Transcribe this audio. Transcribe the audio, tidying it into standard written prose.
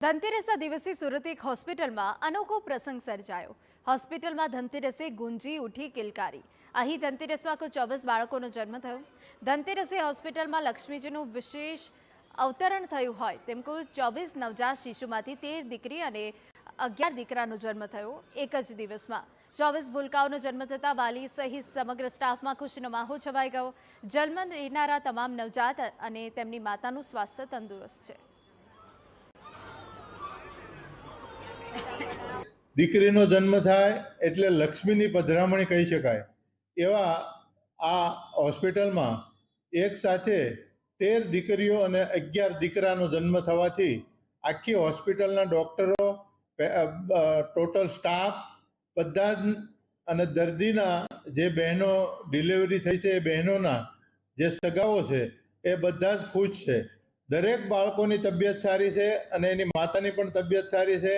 ધનતેરસના દિવસે સુરત એક હોસ્પિટલમાં અનોખો પ્રસંગ સર્જાયો। હોસ્પિટલમાં ધનતેરસે ગુંજી ઉઠી કિલકારી। અહીં ધનતેરસમાં કુલ 24 બાળકોનો જન્મ થયો। ધનતેરસે હોસ્પિટલમાં લક્ષ્મીજીનું વિશેષ અવતરણ થયું હોય તેમ કુલ 24 નવજાત શિશુમાંથી 13 દીકરી અને 11 દીકરાનો જન્મ થયો। એક જ દિવસમાં 24 ભૂલકાઓનો જન્મ થતા વાલી સહિત સમગ્ર સ્ટાફમાં ખુશીનો માહોલ છવાઈ ગયો। જન્મ લેનારા તમામ નવજાત અને તેમની માતાનું સ્વાસ્થ્ય તંદુરસ્ત છે। દીકરીનો જન્મ થાય એટલે લક્ષ્મીની પધરામણી કહી શકાય એવા આ હોસ્પિટલમાં એક સાથે 13 દીકરીઓ અને 11 દીકરાનો જન્મ થવાથી આખી હોસ્પિટલના ડૉક્ટરો, ટોટલ સ્ટાફ બધા જ અને દર્દીના જે બહેનો ડિલિવરી થઈ છે એ બહેનોના જે સગાઓ છે એ બધા જ ખુશ છે। દરેક બાળકોની તબિયત સારી છે અને એની માતાની પણ તબિયત સારી છે।